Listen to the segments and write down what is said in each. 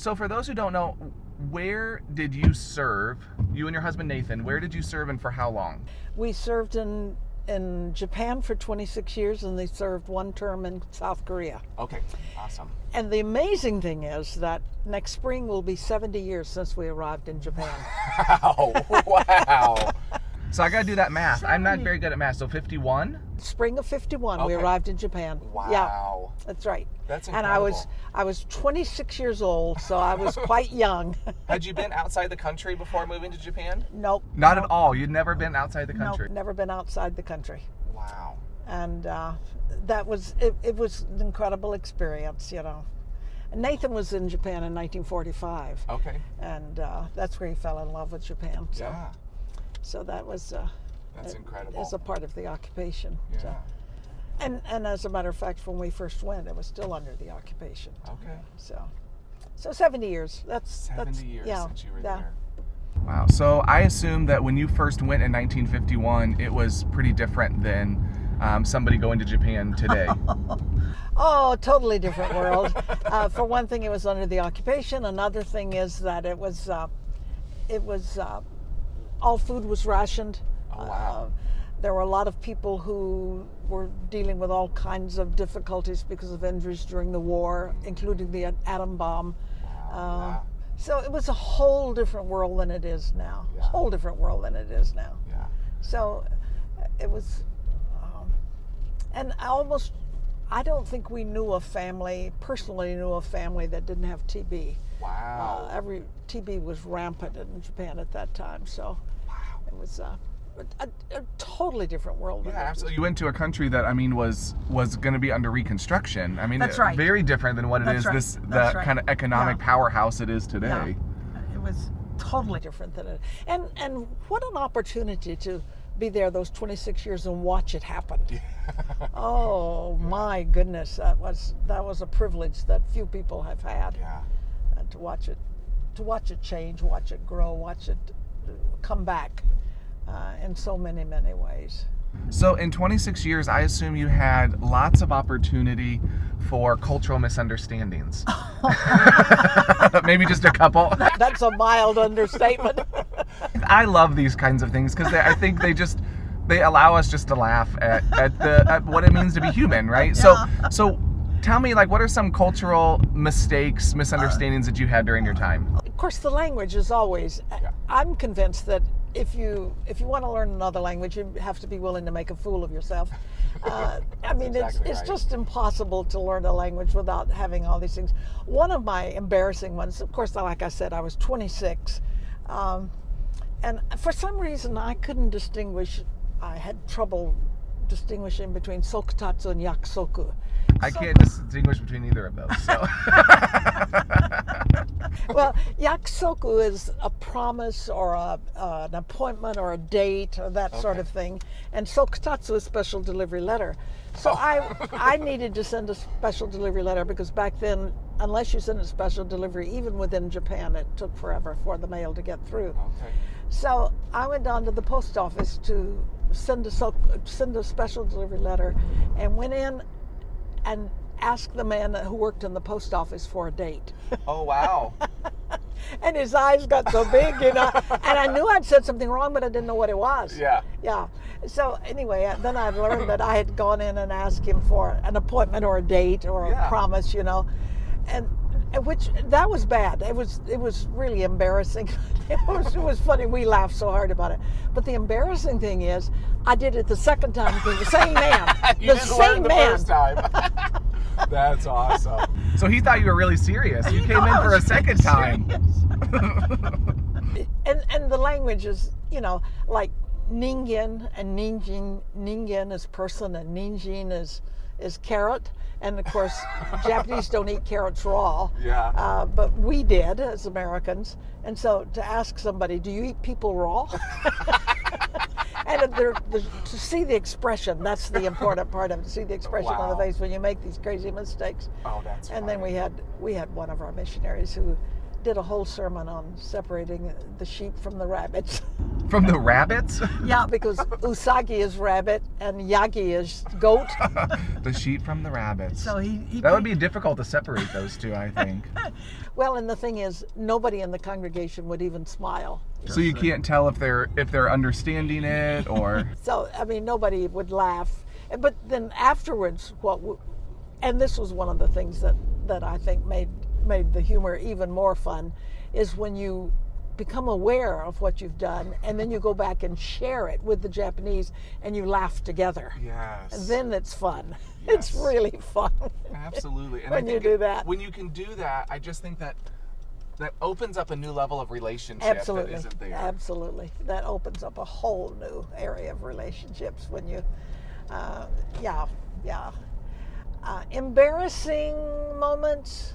So for those who don't know, where did you serve? You and your husband Nathan, where did you serve and for how long? We served in Japan for 26 years, and they served one term in South Korea. Okay, awesome. And the amazing thing is that next spring will be 70 years since we arrived in Japan. Wow. So I got to do that math. 70. I'm not very good at math. So 51? Spring of 51, we Okay. arrived in Japan. Wow. Yeah, that's right. That's And incredible. I was 26 years old, so I was quite young. Had you been outside the country before moving to Japan? Nope. Not at all. You'd never been outside the country? Nope, never been outside the country. Wow. And that was, it was an incredible experience, you know. And Nathan was in Japan in 1945. Okay. And that's where he fell in love with Japan. So, Yeah. so that was That's incredible. as a part of the occupation. Yeah. So. And as a matter of fact, when we first went, it was still under the occupation. Okay. So 70 years. That's 70 years yeah, since you were yeah. there. Wow. So I assume that when you first went in 1951, it was pretty different than somebody going to Japan today. Oh, totally different world. For one thing, it was under the occupation. Another thing is that it was all food was rationed. Oh, wow. There were a lot of people who were dealing with all kinds of difficulties because of injuries during the war, including the atom bomb. Wow. So it was a whole different world than it is now. Yeah. Whole different world than it is now. Yeah. So it was, and I don't think we personally knew a family that didn't have TB. Wow. TB was rampant in Japan at that time. So Wow. it was a totally different world. Yeah, absolutely. You went to a country that was going to be under reconstruction. I mean, That's right. Very different than what it That's is. right. The That's right. kind of economic Yeah. powerhouse it is today. Yeah. It was totally different than it. And what an opportunity to be there those 26 years and watch it happen. Oh my goodness, that was a privilege that few people have had. Yeah. And to watch it change, watch it grow, watch it come back in so many ways. So in 26 years, I assume you had lots of opportunity for cultural misunderstandings. Maybe just a couple. That's a mild understatement. I love these kinds of things because I think they allow us just to laugh at what it means to be human, right? Yeah. So tell me, like, what are some cultural mistakes, misunderstandings that you had during your time? Of course, the language is always. Yeah. I'm convinced that if you want to learn another language, you have to be willing to make a fool of yourself. I mean, exactly it's right. just impossible to learn a language without having all these things. One of my embarrassing ones, of course, like I said, I was 26, and for some reason I couldn't distinguish. I had trouble distinguishing between sokutatsu and yakusoku. I can't distinguish between either of those. So. Well, yakusoku is a promise or an appointment or a date or that sort of thing, and sokutatsu is special delivery letter. So I needed to send a special delivery letter because back then, unless you sent a special delivery, even within Japan, it took forever for the mail to get through. Okay. So I went down to the post office to send a special delivery letter, and went in and asked the man who worked in the post office for a date. Oh, wow. And his eyes got so big, you know, and I knew I'd said something wrong, but I didn't know what it was. Yeah. Yeah. So anyway, then I learned that I had gone in and asked him for an appointment or a date or a promise, you know, and which that was bad. It was really embarrassing. It was funny. We laughed so hard about it. But the embarrassing thing is, I did it the second time to the same man. You didn't learn the first time. That's awesome. So he thought you were really serious. You came in for a second time. And the language is, you know, like ningen and ninjin. Ningen is person and ninjin is carrot. And of course, Japanese don't eat carrots raw. Yeah. But we did as Americans. And so to ask somebody, do you eat people raw? And to see the expression, that's the important part of it, to see the expression on the face when you make these crazy mistakes. Oh, that's And funny. then we had one of our missionaries who did a whole sermon on separating the sheep from the rabbits. From the rabbits? Yeah, because usagi is rabbit and yagi is goat. The sheep from the rabbits. So that would be difficult to separate those two, I think. Well, and the thing is, nobody in the congregation would even smile. So you can't tell if they're understanding it or. So I mean, nobody would laugh. But then afterwards, and this was one of the things that I think made the humor even more fun, is when you become aware of what you've done, and then you go back and share it with the Japanese, and you laugh together. Yes. And then it's fun. Yes. It's really fun. Absolutely. And when you do that. When you can do that, I just think that opens up a new level of relationship. Absolutely. That isn't there. Absolutely. That opens up a whole new area of relationships when you, embarrassing moments.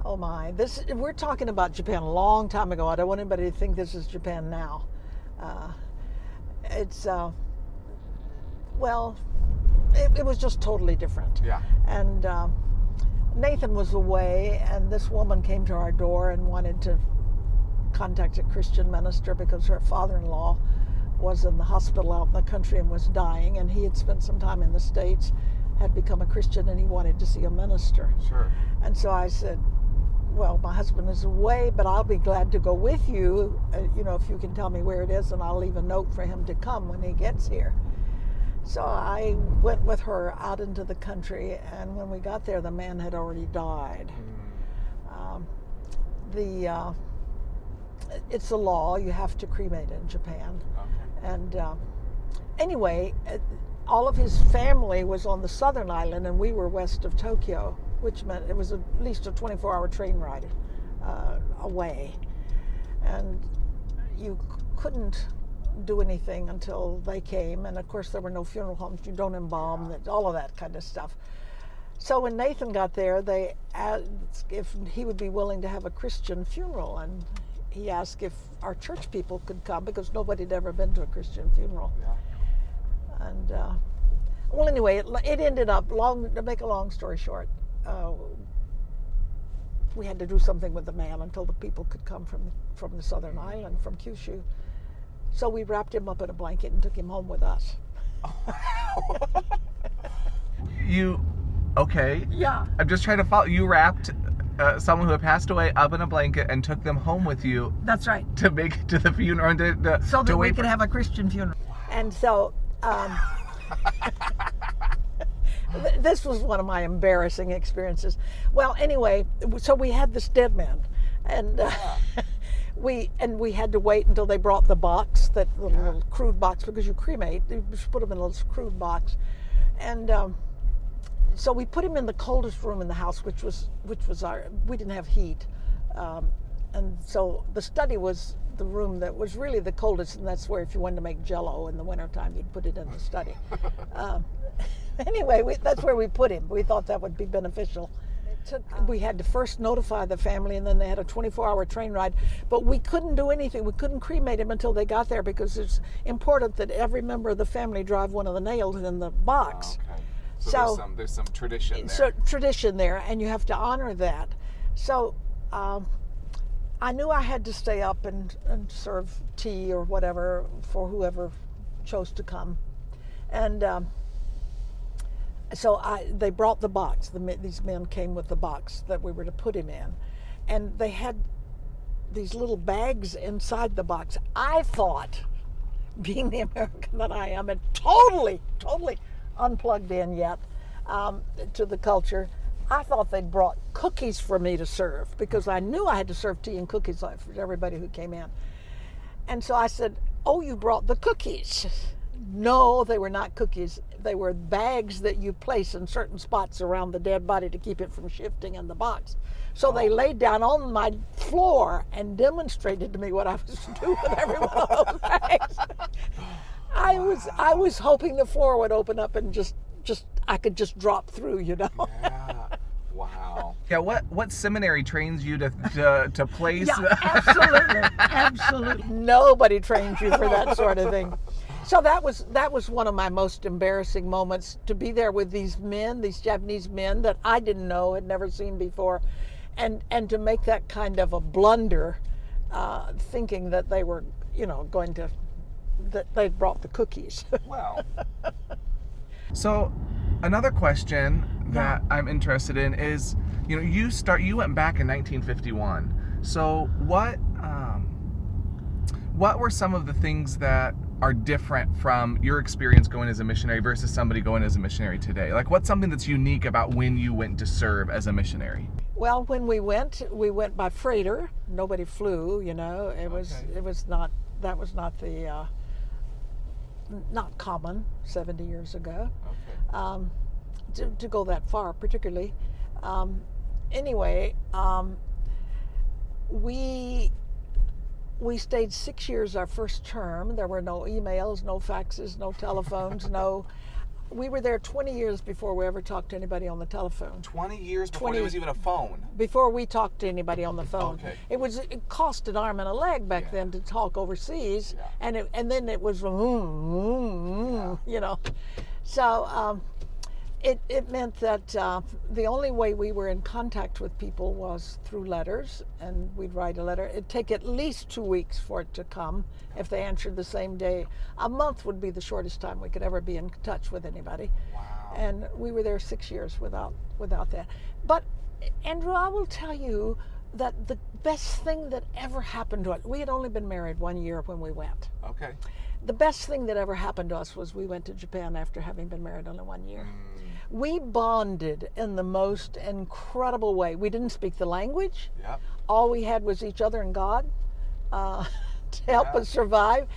Oh my! We're talking about Japan a long time ago. I don't want anybody to think this is Japan now. It was just totally different. Yeah. And Nathan was away, and this woman came to our door and wanted to contact a Christian minister because her father-in-law was in the hospital out in the country and was dying, and he had spent some time in the States, had become a Christian, and he wanted to see a minister. Sure. And so I said, well, my husband is away, but I'll be glad to go with you, if you can tell me where it is, and I'll leave a note for him to come when he gets here. So I went with her out into the country, and when we got there, the man had already died. It's a law, you have to cremate in Japan. Okay. And anyway, all of his family was on the southern island, and we were west of Tokyo, which meant it was at least a 24-hour train ride away. And you couldn't do anything until they came, and of course there were no funeral homes. You don't embalm, all of that kind of stuff. So when Nathan got there, they asked if he would be willing to have a Christian funeral, and he asked if our church people could come because nobody had ever been to a Christian funeral. Yeah. And well, anyway, it ended up, to make a long story short, we had to do something with the man until the people could come from the southern island, from Kyushu. So we wrapped him up in a blanket and took him home with us. Okay? Yeah. I'm just trying to follow. You wrapped someone who had passed away up in a blanket and took them home with you. That's right. To make it to the funeral. So that we could have a Christian funeral. And so this was one of my embarrassing experiences. Well, anyway, so we had this dead man, and we had to wait until they brought the box, the little crude box, because you cremate, you just put them in a little crude box, and so we put him in the coldest room in the house, which was we didn't have heat, and so the study was the room that was really the coldest, and that's where if you wanted to make Jell-O in the wintertime, you'd put it in the study. Anyway, that's where we put him. We thought that would be beneficial. We had to first notify the family, and then they had a 24-hour train ride. But we couldn't do anything. We couldn't cremate him until they got there because it's important that every member of the family drive one of the nails in the box. Oh, okay. So there's some tradition there. So tradition there, and you have to honor that. So I knew I had to stay up and serve tea or whatever for whoever chose to come. And so they brought the box. These men came with the box that we were to put him in. And they had these little bags inside the box. I thought, being the American that I am, and totally unplugged in yet to the culture, I thought they'd brought cookies for me to serve because I knew I had to serve tea and cookies for everybody who came in. And so I said, "Oh, you brought the cookies." No, they were not cookies. They were bags that you place in certain spots around the dead body to keep it from shifting in the box. So they laid down on my floor and demonstrated to me what I was doing with every one of those bags. I was hoping the floor would open up and just I could just drop through, Yeah. Wow. Yeah. What seminary trains you to place? Yeah, absolutely. Nobody trains you for that sort of thing. So that was one of my most embarrassing moments, to be there with these men, these Japanese men that I didn't know, had never seen before, and to make that kind of a blunder thinking that they were, going to, that they'd brought the cookies. Well. So, another question that I'm interested in is, you went back in 1951. So, what were some of the things that are different from your experience going as a missionary versus somebody going as a missionary today? Like, what's something that's unique about when you went to serve as a missionary? Well, when we went by freighter. Nobody flew, It was not, that was not the, not common 70 years ago. Okay. To go that far, particularly. Anyway, we stayed 6 years our first term. There were no emails, no faxes, no telephones, we were there 20 years before we ever talked to anybody on the telephone. 20 years before there was even a phone? Before we talked to anybody on the phone. Okay. It cost an arm and a leg back then to talk overseas, and then it was, So it meant that the only way we were in contact with people was through letters, and we'd write a letter. It'd take at least 2 weeks for it to come if they answered the same day. A month would be the shortest time we could ever be in touch with anybody. Wow. And we were there 6 years without that. But Andrew, I will tell you that the best thing that ever happened to us, we had only been married 1 year when we went. Okay. The best thing that ever happened to us was we went to Japan after having been married only 1 year. We bonded in the most incredible way. We didn't speak the language. Yep. All we had was each other and God to help us survive.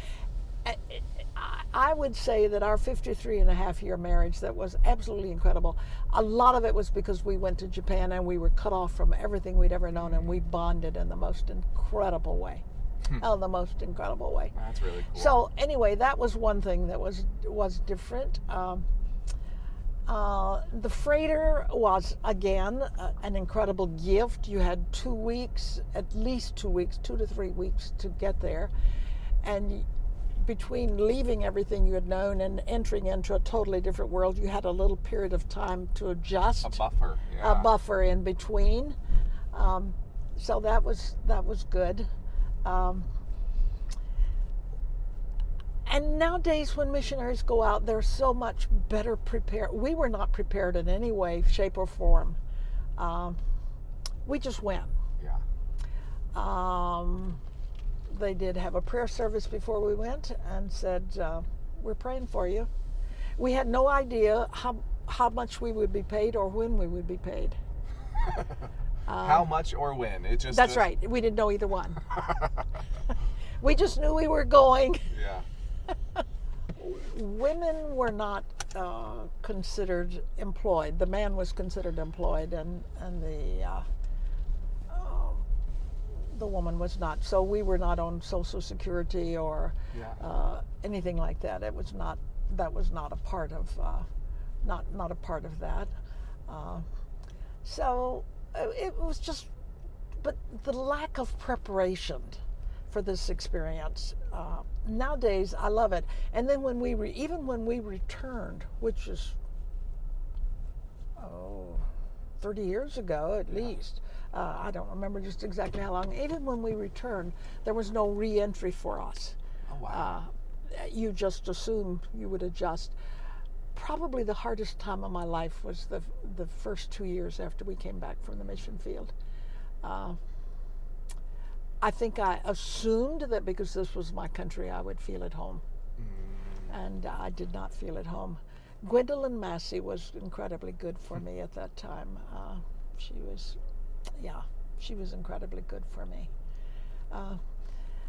I would say that our 53-and-a-half-year marriage, that was absolutely incredible. A lot of it was because we went to Japan and we were cut off from everything we'd ever known, and we bonded in the most incredible way. The most incredible way. That's really cool. So anyway, that was one thing that was different. The freighter was, again, an incredible gift. You had 2 weeks, at least 2 weeks, 2 to 3 weeks to get there. And between leaving everything you had known and entering into a totally different world, you had a little period of time to adjust. A buffer, A buffer in between. So that was good. And nowadays, when missionaries go out, they're so much better prepared. We were not prepared in any way, shape, or form. We just went. Yeah. They did have a prayer service before we went and said, we're praying for you. We had no idea how much we would be paid or when we would be paid. How much or when? That's right. We didn't know either one. We just knew we were going. Yeah. Women were not considered employed. The man was considered employed, and the woman was not. So we were not on Social Security or anything like that. It was not. That was not a part of not a part of that. So it was just. But the lack of preparation for this experience. Nowadays, I love it. And then when even when we returned, which is 30 years ago at least, I don't remember just exactly how long. Even when we returned, there was no re-entry for us. Oh wow! You just assumed you would adjust. Probably the hardest time of my life was the first 2 years after we came back from the mission field. I think I assumed that because this was my country, I would feel at home. And I did not feel at home. Gwendolyn Massey was incredibly good for me at that time. She was incredibly good for me.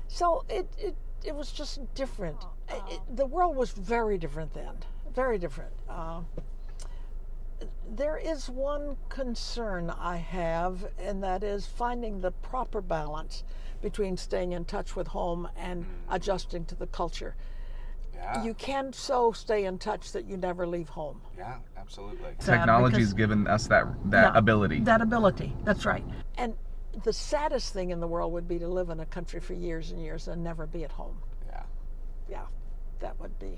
So it was just different. The world was very different then, very different. There is one concern I have, and that is finding the proper balance between staying in touch with home and adjusting to the culture. Yeah. You can so stay in touch that you never leave home. Yeah, absolutely. Sad Technology's given us that ability. That ability, that's right. And the saddest thing in the world would be to live in a country for years and years and never be at home. Yeah. Yeah, that would be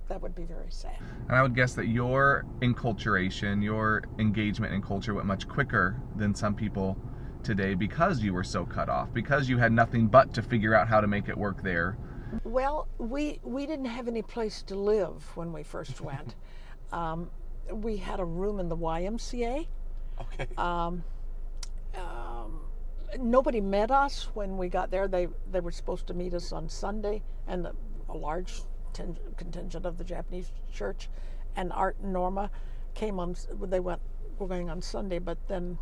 very sad. And I would guess that your enculturation, your engagement in culture went much quicker than some people today because you were so cut off, because you had nothing but to figure out how to make it work there? Well, we didn't have any place to live when we first went. We had a room in the YMCA. Okay. Nobody met us when we got there. They were supposed to meet us on Sunday, and a large contingent of the Japanese church and Art and Norma came on. Were going on Sunday, but then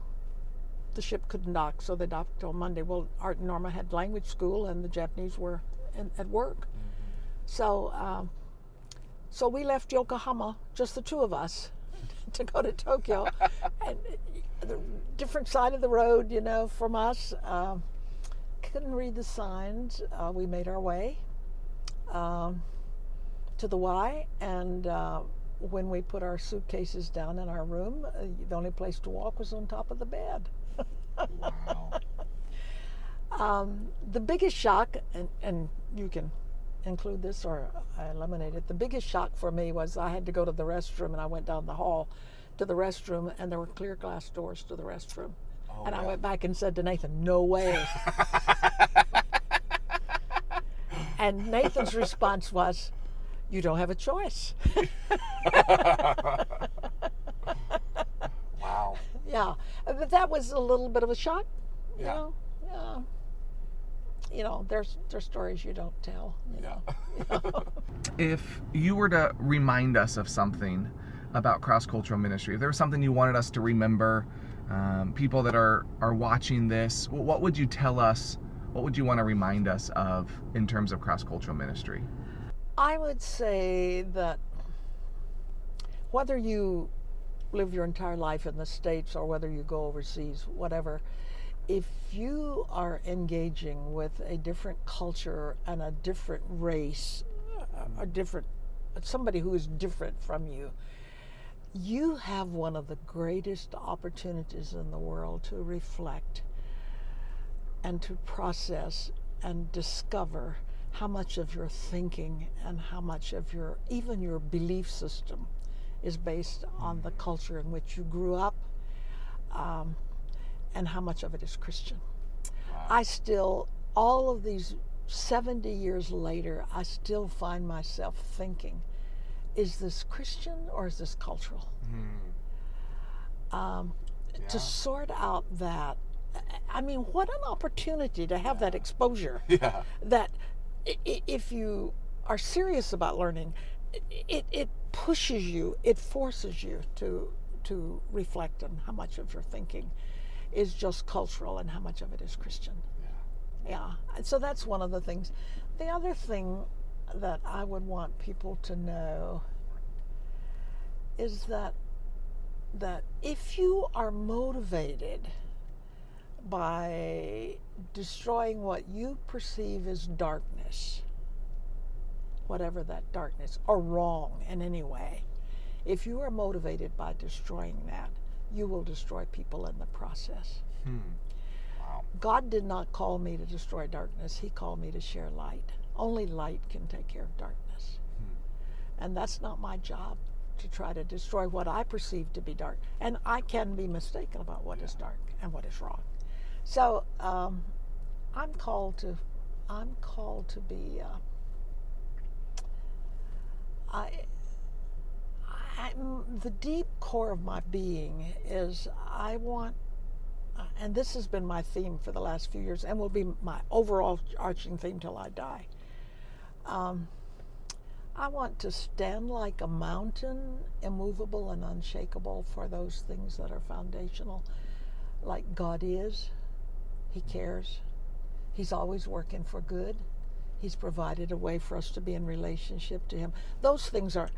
the ship couldn't dock, so they docked till Monday. Well, Art and Norma had language school, and the Japanese were at work. So we left Yokohama, just the two of us, to go to Tokyo. And the different side of the road, from us. Couldn't read the signs. We made our way to the Y, and when we put our suitcases down in our room, the only place to walk was on top of the bed. Wow. The biggest shock, and you can include this or I eliminate it, the biggest shock for me was I had to go to the restroom, and I went down the hall to the restroom, and there were clear glass doors to the restroom. Oh, and yeah. I went back and said to Nathan, "No way." And Nathan's response was, "You don't have a choice." Wow. Yeah, but that was a little bit of a shock. Yeah. There's stories you don't tell. If you were to remind us of something about CrossCultural Ministry, if there was something you wanted us to remember, people that are watching this, what would you tell us? What would you want to remind us of in terms of CrossCultural Ministry? I would say that whether you live your entire life in the States or whether you go overseas, whatever, if you are engaging with a different culture and a different race, somebody who is different from you, you have one of the greatest opportunities in the world to reflect and to process and discover how much of your thinking and how much of even your belief system is based on the culture in which you grew up, and how much of it is Christian. Wow. I still, all of these 70 years later, I still find myself thinking, is this Christian or is this cultural? To sort out that, I mean, what an opportunity to have that exposure. Yeah. That if you are serious about learning, it pushes you, it forces you to reflect on how much of your thinking is just cultural and how much of it is Christian. Yeah. So that's one of the things. The other thing that I would want people to know is that if you are motivated by destroying what you perceive as darkness, whatever that darkness, or wrong in any way, if you are motivated by destroying that, you will destroy people in the process. Wow. God did not call me to destroy darkness. He called me to share light. Only light can take care of darkness. And that's not my job, to try to destroy what I perceive to be dark. And I can be mistaken about what is dark and what is wrong. So I'm called to be the deep core of my being is I want, and this has been my theme for the last few years and will be my overall arching theme till I die. I want to stand like a mountain, immovable and unshakable for those things that are foundational, like God is. He cares. He's always working for good. He's provided a way for us to be in relationship to Him. Those things are,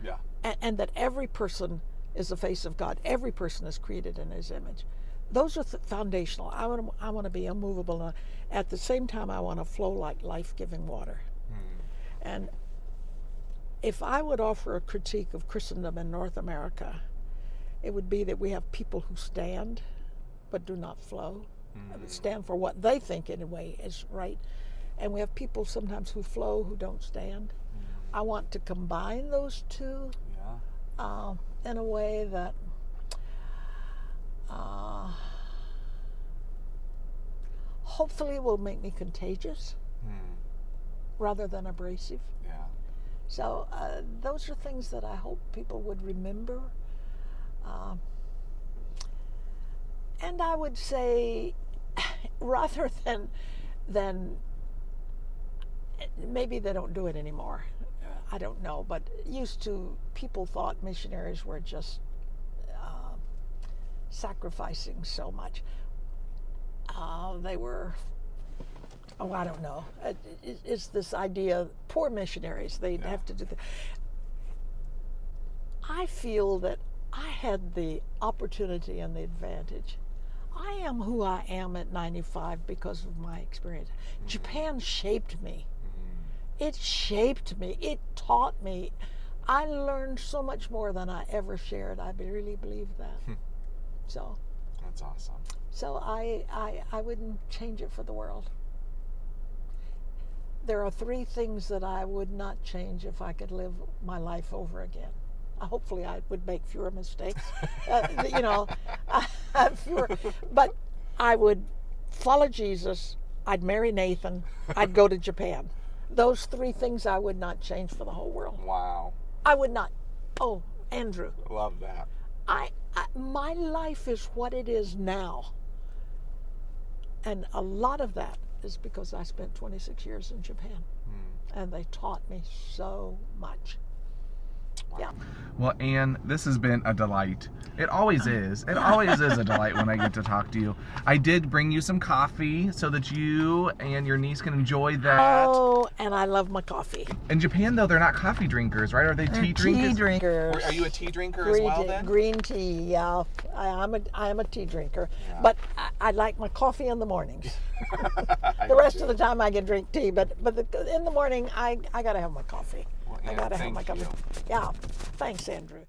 and that every person is the face of God. Every person is created in His image. Those are foundational. I want to be immovable. At the same time, I want to flow like life-giving water. And if I would offer a critique of Christendom in North America, it would be that we have people who stand but do not flow. Stand for what they think anyway is right. And we have people sometimes who flow who don't stand. I want to combine those two in a way that hopefully it will make me contagious rather than abrasive. Yeah. So those are things that I hope people would remember. And I would say, rather than maybe they don't do it anymore. I don't know, but used to, people thought missionaries were just sacrificing so much. They were, I don't know. It's this idea, poor missionaries, they'd have to do that. I feel that I had the opportunity and the advantage. I am who I am at 95 because of my experience. Japan shaped me. It shaped me. It taught me. I learned so much more than I ever shared. I really believe that. So. That's awesome. So I wouldn't change it for the world. There are 3 things that I would not change if I could live my life over again. Hopefully I would make fewer mistakes, fewer, but I would follow Jesus, I'd marry Nathan, I'd go to Japan. Those 3 things I would not change for the whole world. Wow. I would not. Oh, Andrew. Love that. My life is what it is now. And a lot of that is because I spent 26 years in Japan. And they taught me so much. Yeah. Well, Ann, this has been a delight. It always is. It always is a delight when I get to talk to you. I did bring you some coffee so that you and your niece can enjoy that. Oh, and I love my coffee. In Japan, though, they're not coffee drinkers, right? Are they tea drinkers? Tea drinkers. Are you a tea drinker as well, then? Green tea, yeah. I am a tea drinker. Yeah. But I like my coffee in the mornings. The rest of the time I can drink tea, but in the morning I got to have my coffee. Well, I got to have my coffee. Yeah. Thanks, Andrew.